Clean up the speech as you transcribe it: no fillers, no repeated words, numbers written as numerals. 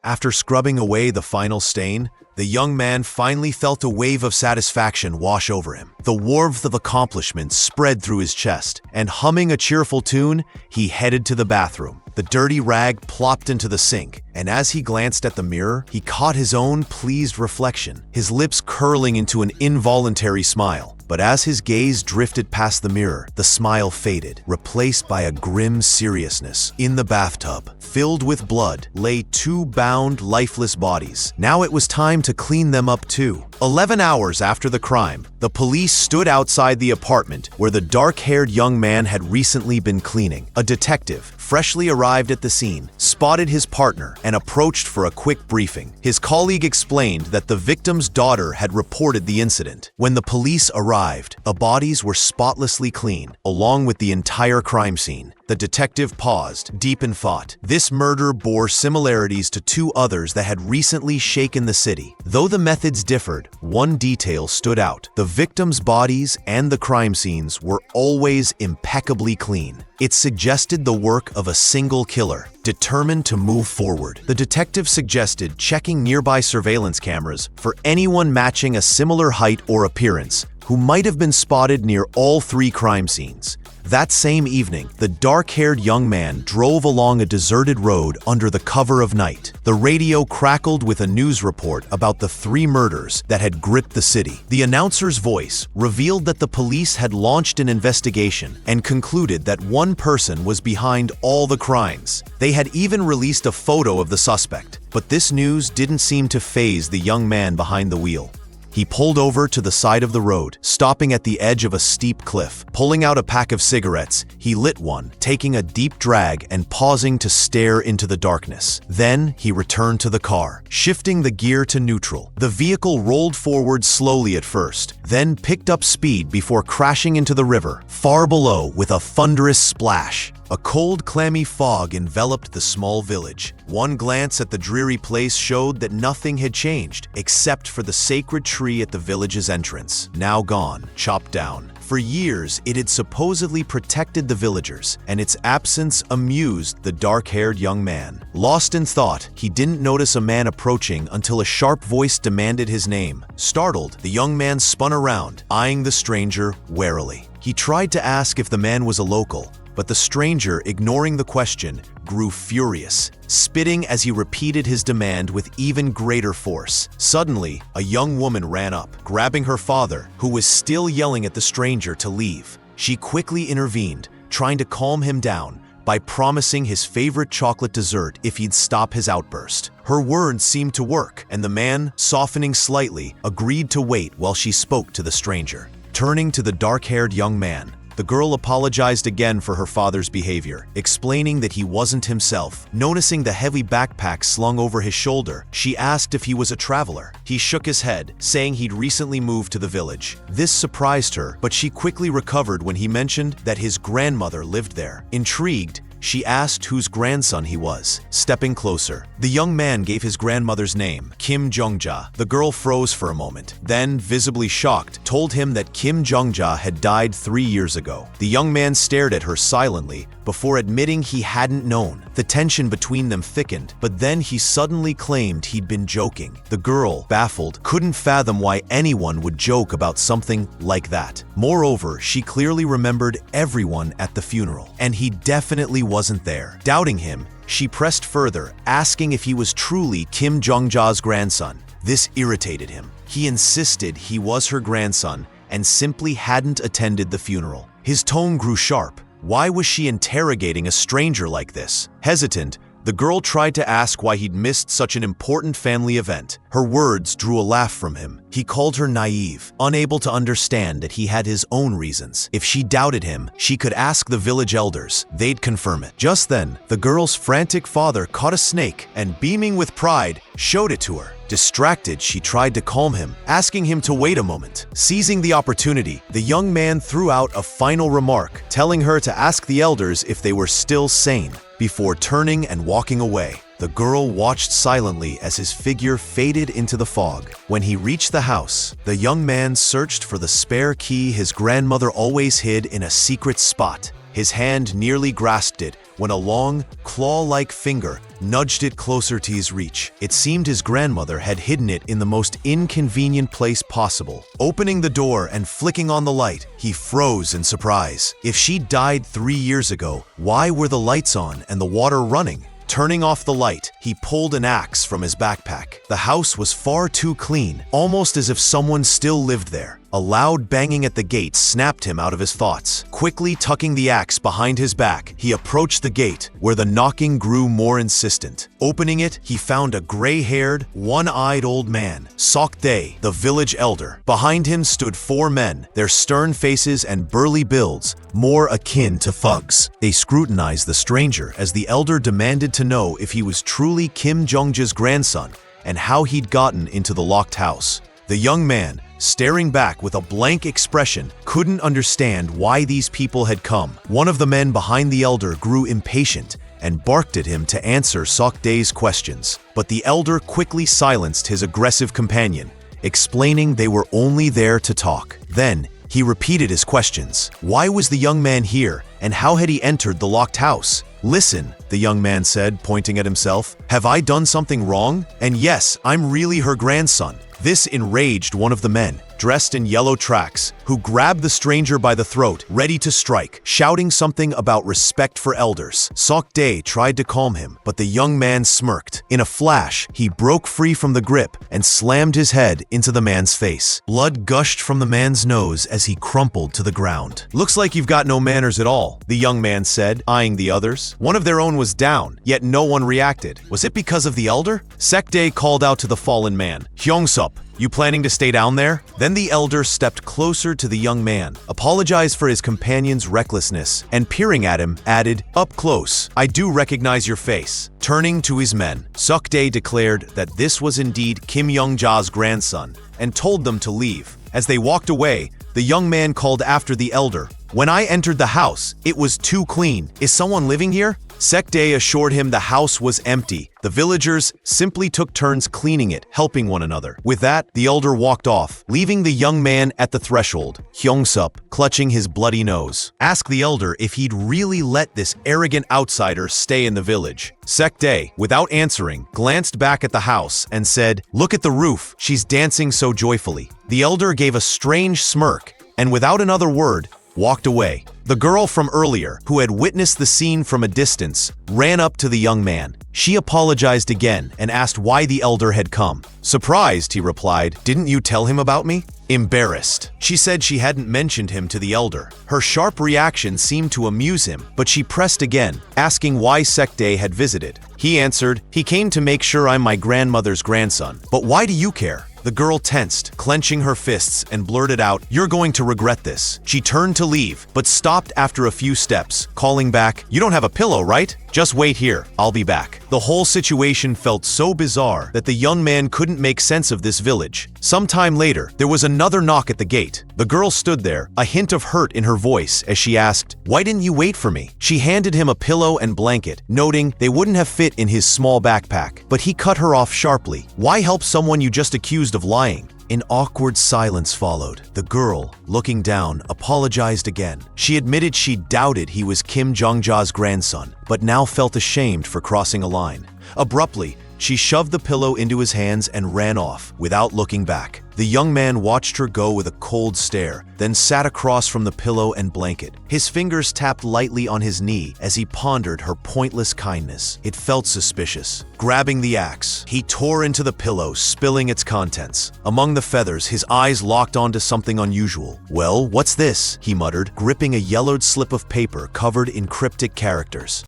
After scrubbing away the final stain, the young man finally felt a wave of satisfaction wash over him. The warmth of accomplishment spread through his chest, and humming a cheerful tune, he headed to the bathroom. The dirty rag plopped into the sink, and as he glanced at the mirror, he caught his own pleased reflection, his lips curling into an involuntary smile. But as his gaze drifted past the mirror, the smile faded, replaced by a grim seriousness. In the bathtub, filled with blood, lay two bound, lifeless bodies. Now it was time to clean them up too. 11 hours after the crime, the police stood outside the apartment where the dark-haired young man had recently been cleaning. A detective, freshly arrived at the scene, spotted his partner and approached for a quick briefing. His colleague explained that the victim's daughter had reported the incident. When the police arrived, the bodies were spotlessly clean, along with the entire crime scene. The detective paused, deep in thought. This murder bore similarities to two others that had recently shaken the city. Though the methods differed, one detail stood out. The victims' bodies and the crime scenes were always impeccably clean. It suggested the work of a single killer, determined to move forward. The detective suggested checking nearby surveillance cameras for anyone matching a similar height or appearance who might have been spotted near all three crime scenes. That same evening, the dark-haired young man drove along a deserted road under the cover of night. The radio crackled with a news report about the three murders that had gripped the city. The announcer's voice revealed that the police had launched an investigation and concluded that one person was behind all the crimes. They had even released a photo of the suspect. But this news didn't seem to faze the young man behind the wheel. He pulled over to the side of the road, stopping at the edge of a steep cliff. Pulling out a pack of cigarettes, he lit one, taking a deep drag and pausing to stare into the darkness. Then he returned to the car, shifting the gear to neutral. The vehicle rolled forward slowly at first, then picked up speed before crashing into the river, far below with a thunderous splash. A cold, clammy fog enveloped the small village. One glance at the dreary place showed that nothing had changed, except for the sacred tree at the village's entrance, now gone, chopped down. For years, it had supposedly protected the villagers, and its absence amused the dark-haired young man. Lost in thought, he didn't notice a man approaching until a sharp voice demanded his name. Startled, the young man spun around, eyeing the stranger warily. He tried to ask if the man was a local, but the stranger, ignoring the question, grew furious, spitting as he repeated his demand with even greater force. Suddenly, a young woman ran up, grabbing her father, who was still yelling at the stranger to leave. She quickly intervened, trying to calm him down by promising his favorite chocolate dessert if he'd stop his outburst. Her words seemed to work, and the man, softening slightly, agreed to wait while she spoke to the stranger. Turning to the dark-haired young man, the girl apologized again for her father's behavior, explaining that he wasn't himself. Noticing the heavy backpack slung over his shoulder, she asked if he was a traveler. He shook his head, saying he'd recently moved to the village. This surprised her, but she quickly recovered when he mentioned that his grandmother lived there. Intrigued, she asked whose grandson he was. Stepping closer, the young man gave his grandmother's name, Kim Jongja. The girl froze for a moment, then, visibly shocked, told him that Kim Jongja had died 3 years ago. The young man stared at her silently before admitting he hadn't known. The tension between them thickened, but then he suddenly claimed he'd been joking. The girl, baffled, couldn't fathom why anyone would joke about something like that. Moreover, she clearly remembered everyone at the funeral, and he definitely wasn't there. Doubting him, she pressed further, asking if he was truly Kim Jongja's grandson. This irritated him. He insisted he was her grandson and simply hadn't attended the funeral. His tone grew sharp. Why was she interrogating a stranger like this? Hesitant, the girl tried to ask why he'd missed such an important family event. Her words drew a laugh from him. He called her naive, unable to understand that he had his own reasons. If she doubted him, she could ask the village elders. They'd confirm it. Just then, the girl's frantic father caught a snake and, beaming with pride, showed it to her. Distracted, she tried to calm him, asking him to wait a moment. Seizing the opportunity, the young man threw out a final remark, telling her to ask the elders if they were still sane, before turning and walking away. The girl watched silently as his figure faded into the fog. When he reached the house, the young man searched for the spare key his grandmother always hid in a secret spot. His hand nearly grasped it when a long, claw-like finger nudged it closer to his reach. It seemed his grandmother had hidden it in the most inconvenient place possible. Opening the door and flicking on the light, he froze in surprise. If she died 3 years ago, why were the lights on and the water running? Turning off the light, he pulled an axe from his backpack. The house was far too clean, almost as if someone still lived there. A loud banging at the gate snapped him out of his thoughts. Quickly tucking the axe behind his back, he approached the gate, where the knocking grew more insistent. Opening it, he found a gray-haired, one-eyed old man, Sokdae, the village elder. Behind him stood 4 men, their stern faces and burly builds more akin to thugs. They scrutinized the stranger as the elder demanded to know if he was truly Kim Jong-ja's grandson and how he'd gotten into the locked house. The young man, staring back with a blank expression, couldn't understand why these people had come. One of the men behind the elder grew impatient and barked at him to answer Sokdae's questions. But the elder quickly silenced his aggressive companion, explaining they were only there to talk. Then, he repeated his questions. Why was the young man here, and how had he entered the locked house? "Listen," the young man said, pointing at himself. "Have I done something wrong? And yes, I'm really her grandson." This enraged one of the men, dressed in yellow tracks, who grabbed the stranger by the throat, ready to strike, shouting something about respect for elders. Sokdae tried to calm him, but the young man smirked. In a flash, he broke free from the grip and slammed his head into the man's face. Blood gushed from the man's nose as he crumpled to the ground. "Looks like you've got no manners at all," the young man said, eyeing the others. One of their own was down, yet no one reacted. Was it because of the elder? Sokdae called out to the fallen man, "Hyungsup, you planning to stay down there?" Then the elder stepped closer to the young man, apologized for his companion's recklessness, and peering at him, added, "Up close, I do recognize your face." Turning to his men, Sokdae declared that this was indeed Kim Jong-ja's grandson, and told them to leave. As they walked away, the young man called after the elder, "When I entered the house, it was too clean. Is someone living here?" Sokdae assured him the house was empty. The villagers simply took turns cleaning it, helping one another. With that, the elder walked off, leaving the young man at the threshold, Hyungsup clutching his bloody nose. Ask the elder if he'd really let this arrogant outsider stay in the village. Sokdae, without answering, glanced back at the house and said, "Look at the roof, she's dancing so joyfully." The elder gave a strange smirk, and without another word, walked away. The girl from earlier, who had witnessed the scene from a distance, ran up to the young man. She apologized again and asked why the elder had come. Surprised, he replied, "Didn't you tell him about me?" Embarrassed, she said she hadn't mentioned him to the elder. Her sharp reaction seemed to amuse him, but she pressed again, asking why Sokdae had visited. He answered, "He came to make sure I'm my grandmother's grandson. But why do you care?" The girl tensed, clenching her fists, and blurted out, "You're going to regret this." She turned to leave, but stopped after a few steps, calling back, "You don't have a pillow, right? Just wait here, I'll be back." The whole situation felt so bizarre that the young man couldn't make sense of this village. Sometime later, there was another knock at the gate. The girl stood there, a hint of hurt in her voice as she asked, "Why didn't you wait for me?" She handed him a pillow and blanket, noting they wouldn't have fit in his small backpack. But he cut her off sharply. "Why help someone you just accused of lying?" An awkward silence followed. The girl, looking down, apologized again. She admitted she doubted he was Kim Jong-ja's grandson, but now felt ashamed for crossing a line. Abruptly, she shoved the pillow into his hands and ran off, without looking back. The young man watched her go with a cold stare, then sat across from the pillow and blanket. His fingers tapped lightly on his knee as he pondered her pointless kindness. It felt suspicious. Grabbing the axe, he tore into the pillow, spilling its contents. Among the feathers, his eyes locked onto something unusual. "Well, what's this?" he muttered, gripping a yellowed slip of paper covered in cryptic characters.